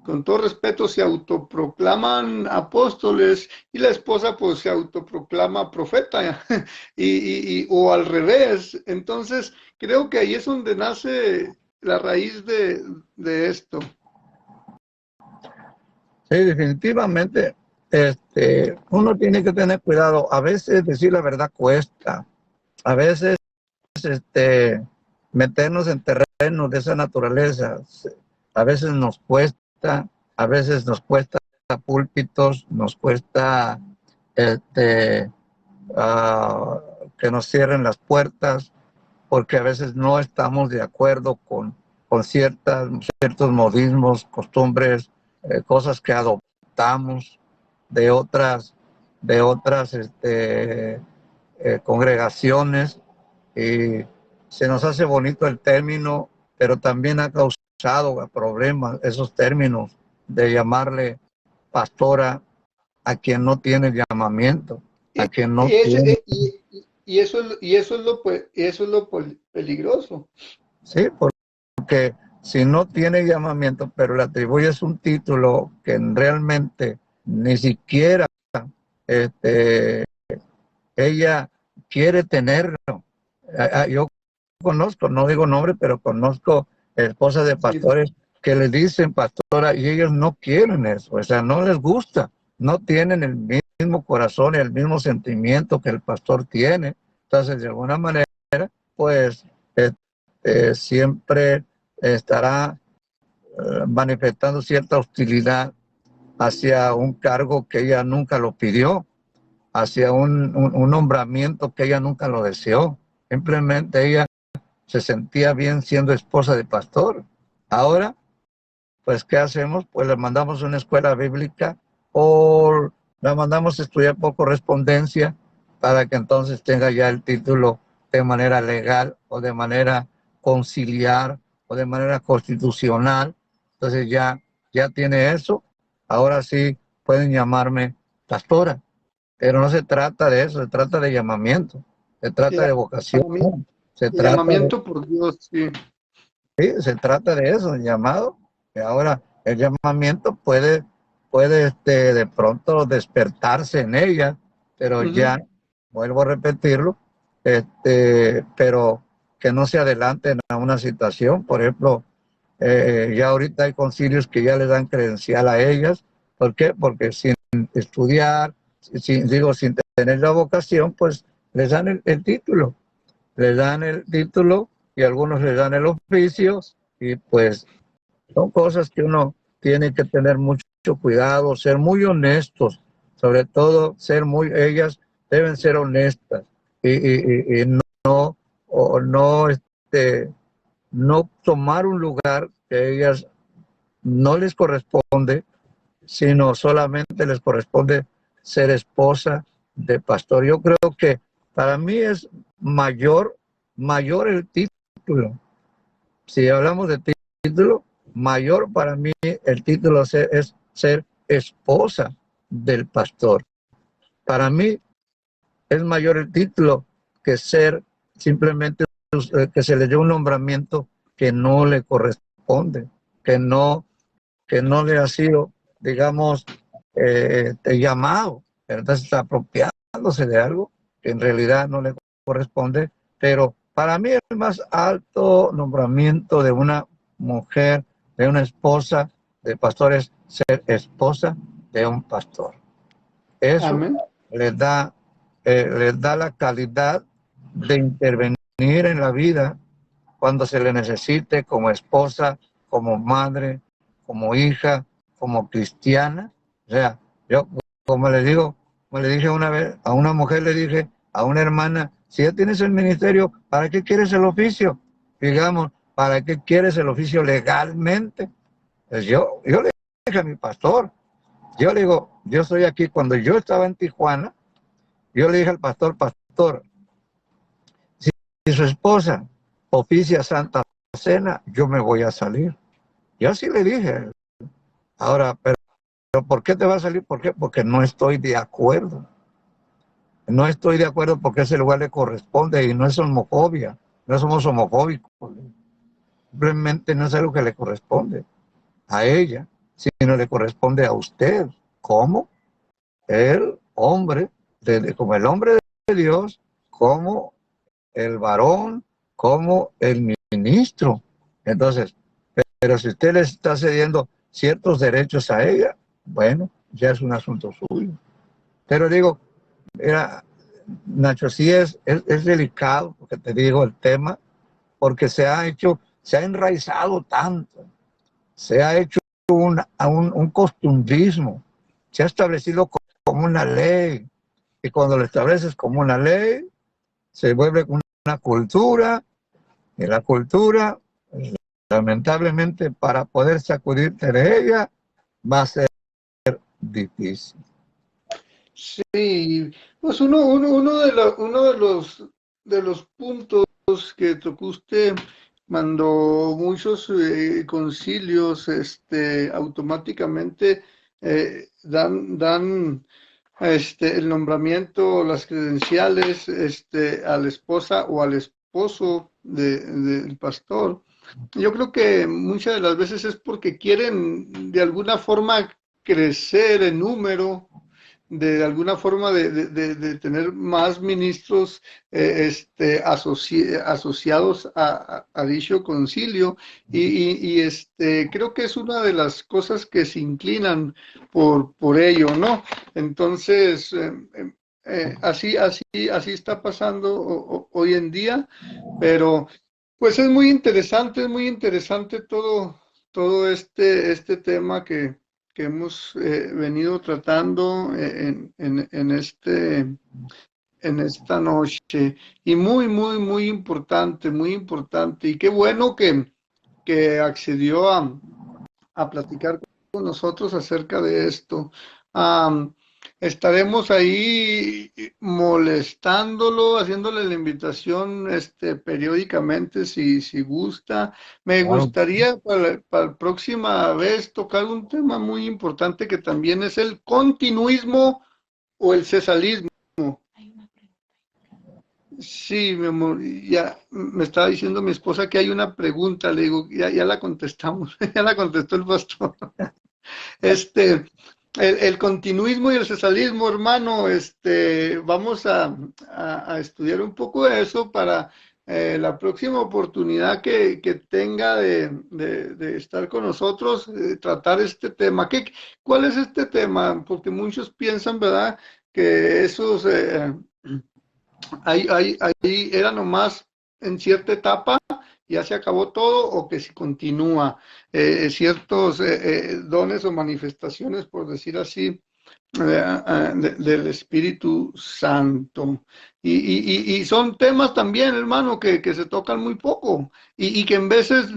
Speaker 1: con todo respeto, se autoproclaman apóstoles y la esposa pues se autoproclama profeta o al revés. Entonces, creo que ahí es donde nace la raíz de esto.
Speaker 2: Sí, definitivamente, uno tiene que tener cuidado. A veces decir la verdad cuesta. A veces, meternos en terrenos de esa naturaleza, a veces nos cuesta, a veces nos cuesta púlpitos, nos cuesta, uh, que nos cierren las puertas, porque a veces no estamos de acuerdo con ciertos modismos, costumbres, cosas que adoptamos de otras congregaciones, y se nos hace bonito el término, pero también ha causado problemas esos términos de llamarle pastora a quien no tiene llamamiento, a quien no tiene.
Speaker 1: Eso es lo peligroso.
Speaker 2: Sí, porque si no tiene llamamiento, pero le atribuyes un título que realmente ni siquiera ella quiere tenerlo. Yo conozco, no digo nombre, pero conozco esposas de pastores que le dicen pastora y ellos no quieren eso, o sea, no les gusta, no tienen el mismo corazón y el mismo sentimiento que el pastor tiene. Entonces, de alguna manera, pues siempre estará manifestando cierta hostilidad hacia un cargo que ella nunca lo pidió, hacia un nombramiento que ella nunca lo deseó. Simplemente ella se sentía bien siendo esposa de pastor. Ahora, pues, ¿qué hacemos? Pues le mandamos a una escuela bíblica o la mandamos a estudiar por correspondencia para que entonces tenga ya el título de manera legal o de manera conciliar o de manera constitucional. Entonces ya tiene eso. Ahora sí pueden llamarme pastora, pero no se trata de eso, se trata de llamamiento, se trata de vocación, se trata de,
Speaker 1: Llamamiento por Dios, sí.
Speaker 2: sí, se trata de eso, el llamado. Y ahora el llamamiento puede de pronto despertarse en ella, pero ya, vuelvo a repetirlo, pero que no se adelanten a una situación. Por ejemplo, ya ahorita hay concilios que ya le dan credencial a ellas. ¿Por qué? Porque sin estudiar, sin tener la vocación, pues les dan el título. Les dan el título y algunos les dan el oficio, y pues son cosas que uno tiene que tener mucho cuidado, ser muy honestos, sobre todo ellas deben ser honestas y no, no tomar un lugar que a ellas no les corresponde, sino solamente les corresponde ser esposa de pastor. Yo creo que para mí es mayor el título. Si hablamos de título, mayor para mí el título es ser esposa del pastor. Para mí es mayor el título que ser simplemente que se le dé un nombramiento que no le corresponde, que no le ha sido, digamos, llamado, entonces está apropiándose de algo que en realidad no le corresponde. Pero para mí el más alto nombramiento de una mujer, de una esposa de pastor, es ser esposa de un pastor. Eso les da la calidad de intervenir en la vida cuando se le necesite, como esposa, como madre, como hija, como cristiana. O sea, yo, como le dije una vez a una mujer, le dije a una hermana, si ya tienes el ministerio, ¿para qué quieres el oficio? Digamos, ¿para qué quieres el oficio legalmente? Pues yo le dije a mi pastor, Yo le digo, yo estoy aquí. Cuando yo estaba en Tijuana, yo le dije al pastor, pastor, si su esposa oficia Santa Cena, yo me voy a salir. Yo así le dije. Ahora, pero ¿por qué te va a salir? ¿Por qué? Porque no estoy de acuerdo. No estoy de acuerdo porque ese lugar le corresponde y no es homofobia. No somos homofóbicos. Simplemente no es algo que le corresponde a ella, sino le corresponde a usted. ¿Cómo? El hombre, como el hombre de Dios, como el varón, como el ministro. Entonces, pero si usted le está cediendo ciertos derechos a ella, bueno, ya es un asunto suyo. Pero digo, era, Nacho, sí es delicado, porque te digo el tema, porque se ha enraizado tanto, se ha hecho un costumbrismo, se ha establecido como una ley, y cuando lo estableces como una ley, se vuelve una cultura, y la cultura, lamentablemente, para poder sacudirte de ella, va a ser difícil.
Speaker 1: Sí, pues uno de los puntos que tocó usted mandó muchos concilios, automáticamente dan el nombramiento, las credenciales, a la esposa o al esposo del pastor. Yo creo que muchas de las veces es porque quieren de alguna forma crecer en número, de alguna forma de tener más ministros asociados a dicho concilio creo que es una de las cosas que se inclinan por ello, ¿no? Entonces, así está pasando hoy en día, pero pues es muy interesante todo este tema que hemos venido tratando en esta noche. Y muy importante, muy importante. Y qué bueno que accedió a platicar con nosotros acerca de esto. Um, Estaremos ahí molestándolo, haciéndole la invitación periódicamente si gusta. Me
Speaker 2: Claro.
Speaker 1: gustaría para la próxima vez tocar un tema muy importante que también es el continuismo o el cesalismo. Sí, mi amor, ya me estaba diciendo mi esposa que hay una pregunta, le digo, ya la contestamos, ya la contestó el pastor. Este, el continuismo y el cesalismo, hermano, vamos a estudiar un poco de eso para la próxima oportunidad que tenga de estar con nosotros, tratar este tema. ¿Cuál es este tema? Porque muchos piensan, ¿verdad?, que esos ahí era nomás en cierta etapa, ya se acabó todo, o que si continúa ciertos dones o manifestaciones, por decir así, del Espíritu Santo. Y son temas también, hermano, que se tocan muy poco y que en veces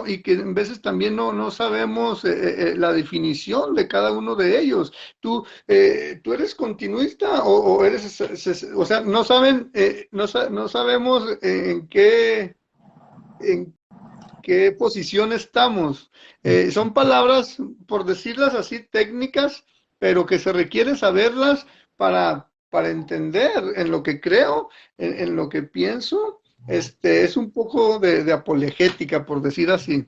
Speaker 1: y que en veces también no sabemos la definición de cada uno de ellos. ¿Tú eres continuista o eres, o sea, no saben, no sabemos en qué posición estamos? Son palabras, por decirlas así, técnicas, pero que se requiere saberlas para entender en lo que creo, en lo que pienso. Es un poco de apologética, por decir así.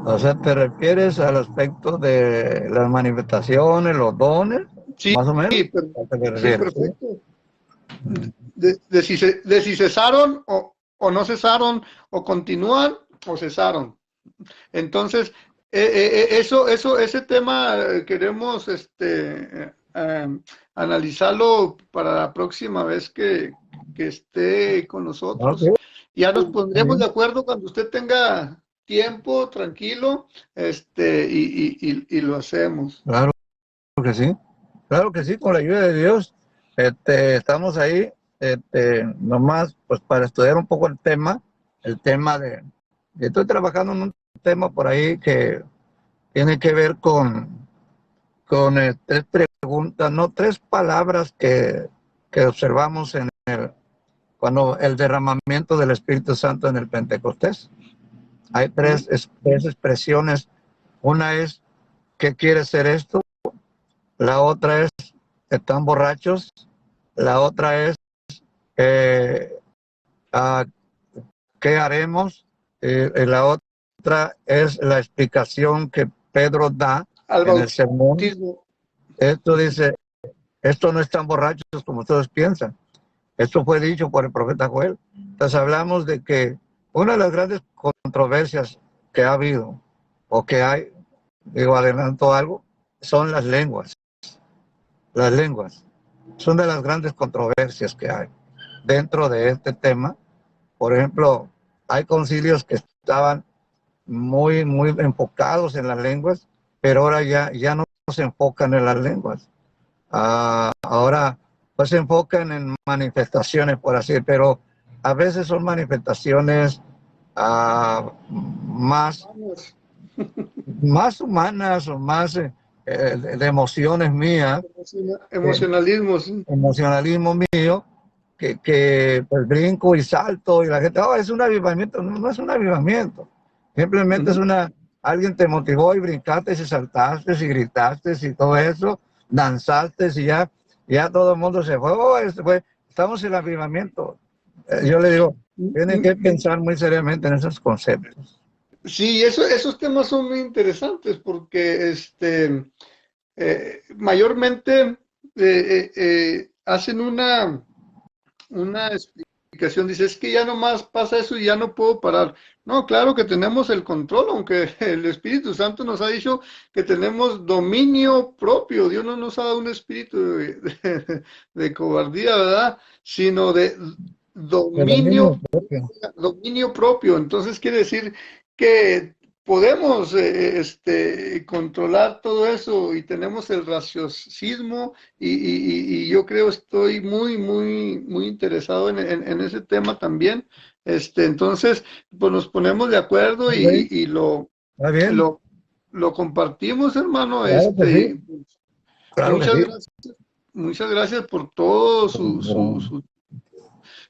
Speaker 2: O sea, ¿te refieres al aspecto de las manifestaciones, los dones,
Speaker 1: Sí,
Speaker 2: más o menos?
Speaker 1: sí,
Speaker 2: ¿A qué te
Speaker 1: sí,
Speaker 2: refieres? ¿Sí?
Speaker 1: perfecto. De si cesaron o no cesaron, o continúan o cesaron. Entonces, ese tema queremos analizarlo para la próxima vez que esté con
Speaker 2: Ok,
Speaker 1: nosotros. Ya nos
Speaker 2: está
Speaker 1: pondremos de
Speaker 2: bien.
Speaker 1: acuerdo cuando usted tenga tiempo, tranquilo, y lo hacemos.
Speaker 2: Claro que sí. Claro que sí, con la ayuda de Dios. Estamos ahí, nomás, pues para estudiar un poco el tema estoy trabajando en un tema por ahí que tiene que ver con tres preguntas, no, tres palabras que observamos cuando el derramamiento del Espíritu Santo en el Pentecostés. Hay tres expresiones. Una es, ¿qué quiere ser esto? La otra es, ¿están borrachos? La otra es, ¿qué haremos? La otra es la explicación que Pedro da
Speaker 1: Al
Speaker 2: en el sermón.
Speaker 1: bautismo.
Speaker 2: Esto dice, esto no están borrachos como ustedes piensan. Esto fue dicho por el profeta Joel. Entonces hablamos de que una de las grandes controversias que ha habido, o que hay, digo, adelanto algo, son las lenguas. Las lenguas son de las grandes controversias que hay dentro de este tema. Por ejemplo, hay concilios que estaban muy, muy enfocados en las lenguas, pero ahora ya no se enfocan en las lenguas. Ahora pues se enfocan en manifestaciones, por así decirlo, pero a veces son manifestaciones más humanas o más de emociones mías,
Speaker 1: Emocionalismo, sí.
Speaker 2: emocionalismo mío, que pues brinco y salto y la gente, oh, es un avivamiento. No, no es un avivamiento, simplemente es alguien te motivó y brincaste y saltaste y gritaste y todo eso, danzaste y ya todo el mundo se fue, oh, estamos en el avivamiento. Yo le digo, tienen que pensar muy seriamente en esos conceptos.
Speaker 1: Sí, esos temas son muy interesantes porque mayormente hacen una explicación. Dice, es que ya nomás pasa eso y ya no puedo parar. No, claro que tenemos el control, aunque el Espíritu Santo nos ha dicho que tenemos dominio propio. Dios no nos ha dado un espíritu de cobardía, ¿verdad? Sino de dominio, dominio propio. Entonces quiere decir que podemos controlar todo eso y tenemos el raciocinio y yo creo estoy muy interesado en ese tema también. Entonces, pues nos ponemos de acuerdo y lo compartimos, hermano.
Speaker 2: Claro que sí. Claro que
Speaker 1: Muchas
Speaker 2: sí.
Speaker 1: gracias, muchas gracias por todo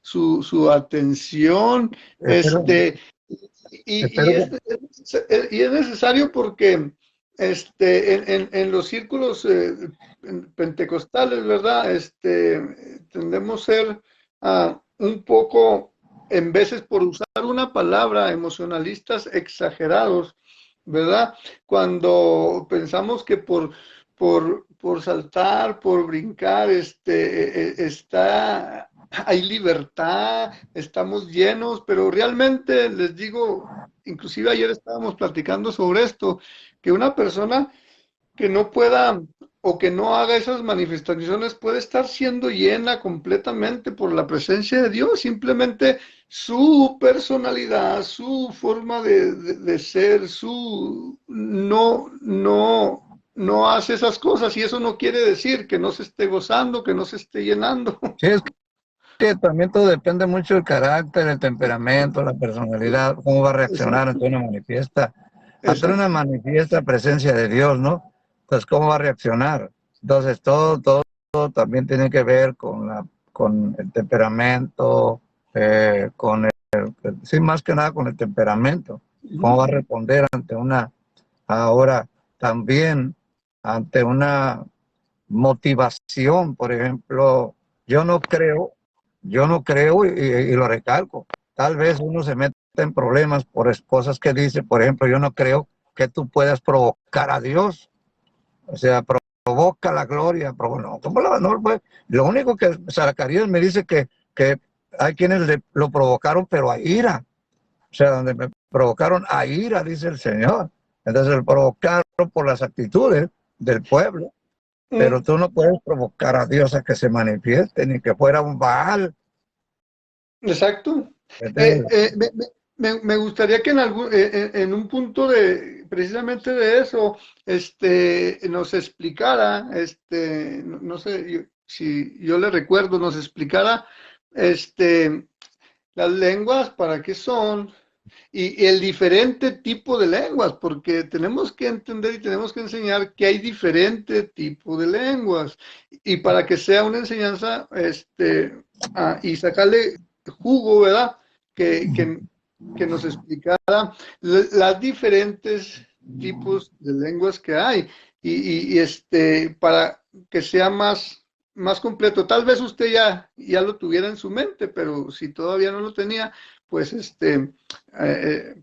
Speaker 1: su atención. Y es necesario porque en los círculos pentecostales, ¿verdad? Tendemos a ser un poco, en veces por usar una palabra, emocionalistas exagerados, ¿verdad? Cuando pensamos que por saltar, por brincar, hay libertad, estamos llenos, pero realmente les digo, inclusive ayer estábamos platicando sobre esto, que una persona que no pueda o que no haga esas manifestaciones puede estar siendo llena completamente por la presencia de Dios, simplemente su personalidad, su forma de ser, no hace esas cosas y eso no quiere decir que no se esté gozando, que no se esté llenando.
Speaker 2: Sí, es que también todo depende mucho del carácter, el temperamento, la personalidad, cómo va a reaccionar ante una manifiesta presencia de Dios, ¿no? Pues cómo va a reaccionar. Entonces todo también tiene que ver con el temperamento, sí, más que nada con el temperamento, cómo va a responder ahora también ante una motivación. Por ejemplo, yo no creo y lo recalco, tal vez uno se mete en problemas por cosas que dice. Por ejemplo, yo no creo que tú puedas provocar a Dios, o sea, provoca la gloria, no, ¿cómo no? Pues, lo único que Zacarías me dice que hay quienes lo provocaron, pero a ira, o sea, donde me provocaron a ira, dice el Señor. Entonces, lo provocaron por las actitudes del pueblo. Pero tú no puedes provocar a Dios a que se manifieste, ni que fuera un Baal.
Speaker 1: Exacto. Me gustaría que en un punto precisamente de eso, nos explicara, no sé si yo le recuerdo, nos explicara, las lenguas, para qué son, y el diferente tipo de lenguas, porque tenemos que entender y tenemos que enseñar que hay diferente tipo de lenguas, y para que sea una enseñanza, y sacarle jugo, ¿verdad? Que, que, que nos explicara las diferentes tipos de lenguas que hay, para que sea más completo. Tal vez usted ya lo tuviera en su mente, pero si todavía no lo tenía, pues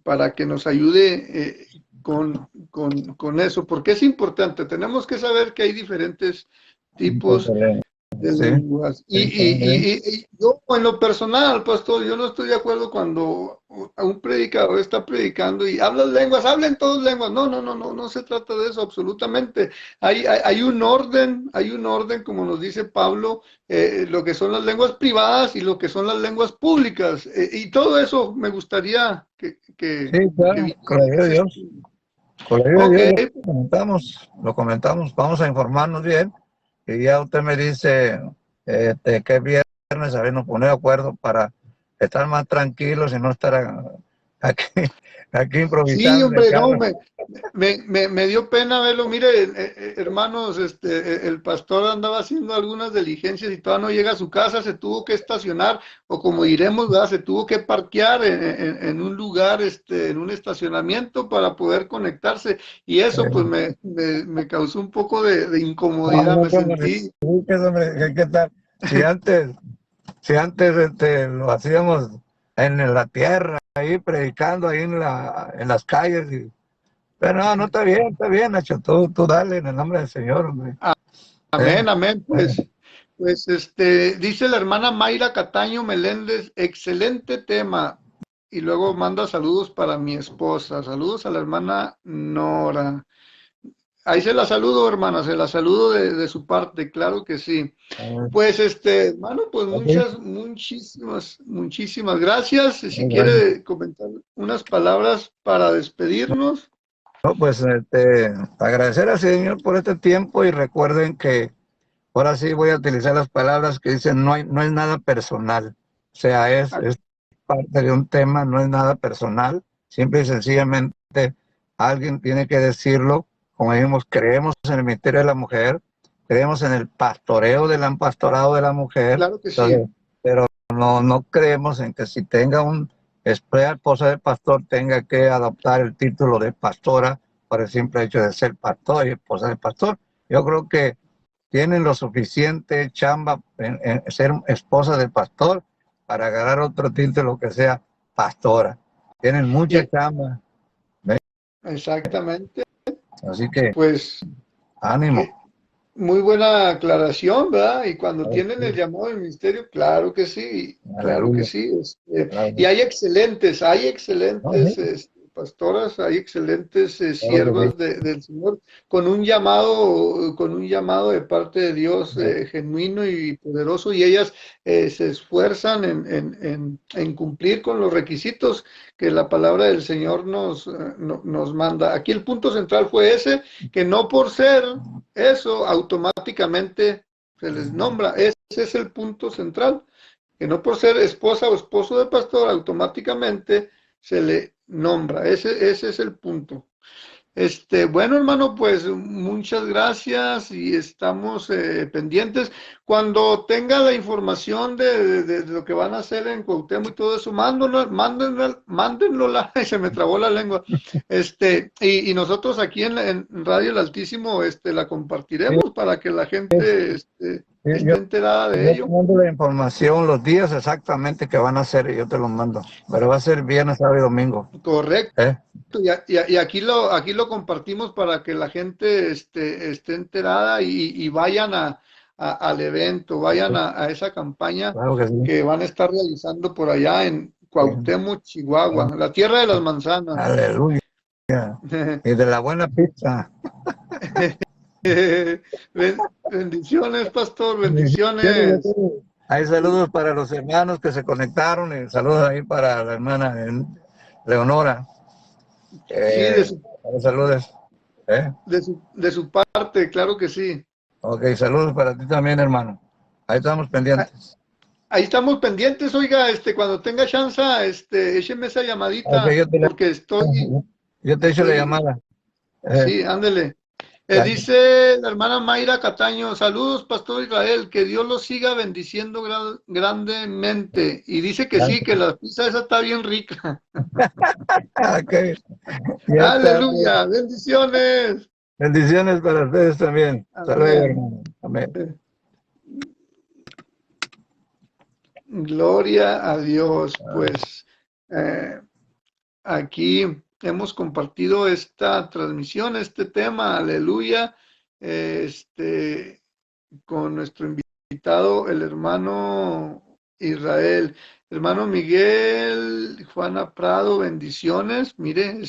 Speaker 1: para que nos ayude con eso, porque es importante, tenemos que saber que hay diferentes tipos de
Speaker 2: Sí,
Speaker 1: lenguas.
Speaker 2: sí, también.
Speaker 1: Y yo, en lo personal, pastor, yo no estoy de acuerdo cuando un predicador está predicando y habla lenguas, hablen todas lenguas. No, no, no, no, no se trata de eso, absolutamente. Hay un orden, como nos dice Pablo, lo que son las lenguas privadas y lo que son las lenguas públicas. Y todo eso me gustaría
Speaker 2: Sí,
Speaker 1: que
Speaker 2: claro,
Speaker 1: viera
Speaker 2: gloria a
Speaker 1: ese
Speaker 2: Dios.
Speaker 1: estudio.
Speaker 2: Gloria a
Speaker 1: Ok,
Speaker 2: Dios, lo comentamos, vamos a informarnos bien y ya usted me dice qué viernes, a ver, nos pone de acuerdo para estar más tranquilos y no estar aquí, aquí
Speaker 1: sí,
Speaker 2: improvisando en el
Speaker 1: hombre, no,
Speaker 2: carro.
Speaker 1: me dio pena verlo. Mire, hermanos, el pastor andaba haciendo algunas diligencias y todavía no llega a su casa, se tuvo que estacionar, o como diremos, ¿verdad? Se tuvo que parquear en un lugar, en un estacionamiento para poder conectarse. Y eso, pues, me causó un poco de incomodidad, me sentí.
Speaker 2: ¿Qué tal? Si antes, si antes lo hacíamos en la tierra, ahí predicando ahí en las calles. Pero no, no está bien, Nacho, tú dale en el nombre del Señor, hombre.
Speaker 1: Amén, amén,
Speaker 2: Eh,
Speaker 1: pues, dice la hermana Mayra Cataño Meléndez, excelente tema. Y luego manda saludos para mi esposa. Saludos a la hermana Nora. Ahí se la saludo, hermana, se la saludo de su parte, claro que sí. Pues, hermano, pues
Speaker 2: ok,
Speaker 1: muchísimas gracias. Si
Speaker 2: gracias.
Speaker 1: quiere comentar unas palabras para despedirnos.
Speaker 2: No, pues agradecer al Señor por este tiempo y recuerden que ahora sí voy a utilizar las palabras que dicen no es nada personal. O sea, es parte de un tema, no es nada personal. Simple y sencillamente alguien tiene que decirlo. Como dijimos, creemos en el ministerio de la mujer, creemos en el pastoreo del pastorado de la mujer.
Speaker 1: Claro que sí.
Speaker 2: Entonces, pero no creemos en que si tenga esposa de pastor tenga que adoptar el título de pastora por el simple hecho de ser pastor y esposa de pastor. Yo creo que tienen lo suficiente chamba en ser esposa de pastor para agarrar otro título que sea pastora. Tienen mucha
Speaker 1: Y-
Speaker 2: chamba, ¿ve?
Speaker 1: Exactamente.
Speaker 2: Así que
Speaker 1: Pues
Speaker 2: ánimo.
Speaker 1: que muy buena aclaración, ¿verdad? Y cuando tienen el llamado del ministerio, claro que
Speaker 2: Aleluya.
Speaker 1: sí. Y
Speaker 2: Claro,
Speaker 1: hay
Speaker 2: no,
Speaker 1: excelentes
Speaker 2: sí,
Speaker 1: pastoras, hay excelentes
Speaker 2: claro que sí.
Speaker 1: siervas del Señor con un llamado de parte de Dios genuino y poderoso, y ellas se esfuerzan en cumplir con los requisitos que la palabra del Señor nos manda. Aquí el punto central fue ese, que no por ser eso automáticamente se les nombra. Ese es el punto central, que no por ser esposa o esposo de pastor automáticamente se le nombra. Ese es el punto. Bueno, hermano, pues muchas gracias y estamos pendientes. Cuando tenga la información de lo que van a hacer en Cuauhtémoc y todo eso, mándenlo, y se me trabó la lengua. Y nosotros aquí en Radio El Altísimo, la
Speaker 2: Sí,
Speaker 1: compartiremos para que la gente,
Speaker 2: sí,
Speaker 1: esté enterada de
Speaker 2: yo te
Speaker 1: ello.
Speaker 2: mando la información, los días exactamente que van a hacer y yo te los mando. Pero va a ser viernes, sábado y domingo.
Speaker 1: Correcto.
Speaker 2: ¿Eh?
Speaker 1: Y aquí lo compartimos para que la gente esté enterada y vayan al evento, vayan a esa campaña
Speaker 2: Claro que sí.
Speaker 1: que van a estar realizando por allá en
Speaker 2: Sí.
Speaker 1: Cuauhtémoc, Chihuahua, la tierra de las manzanas.
Speaker 2: Aleluya. Y de la buena pizza.
Speaker 1: Bendiciones, pastor, bendiciones.
Speaker 2: Hay saludos para los hermanos que se conectaron y saludos ahí para la hermana Leonora.
Speaker 1: Sí,
Speaker 2: Eh, saludos. ¿Eh?
Speaker 1: de su parte, claro que sí.
Speaker 2: Ok, saludos para ti también, hermano. Ahí estamos
Speaker 1: Ah,
Speaker 2: pendientes.
Speaker 1: ahí estamos pendientes, oiga, cuando tenga chance, écheme esa
Speaker 2: Ok,
Speaker 1: llamadita, porque
Speaker 2: yo te echo la
Speaker 1: estoy,
Speaker 2: llamada.
Speaker 1: sí, ándele.
Speaker 2: Dale.
Speaker 1: Dice la hermana Mayra Cataño, saludos, Pastor Israel, que Dios los siga bendiciendo grandemente. Y dice que sí, que la pizza esa está bien rica.
Speaker 2: Ok, ya está, pues.
Speaker 1: Aleluya, bendiciones.
Speaker 2: Bendiciones para ustedes también. Hasta luego,
Speaker 1: Amén.
Speaker 2: hermano. Amén.
Speaker 1: Gloria a Dios. Pues eh, aquí hemos compartido esta transmisión, este tema, aleluya, con nuestro invitado, el hermano Israel. Hermano Miguel, Juana Prado, bendiciones. Mire,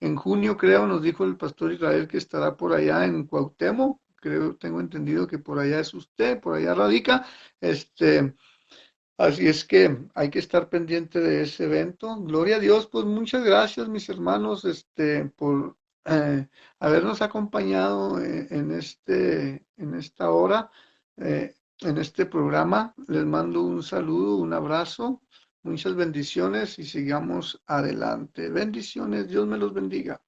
Speaker 1: en junio creo nos dijo el pastor Israel que estará por allá en Cuauhtémoc. Creo, tengo entendido que por allá es usted, por allá radica. Así es que hay que estar pendiente de ese evento. Gloria a Dios, pues muchas gracias, mis hermanos, por habernos acompañado en esta hora, en este programa. Les mando un saludo, un abrazo, muchas bendiciones y sigamos adelante. Bendiciones, Dios me los bendiga.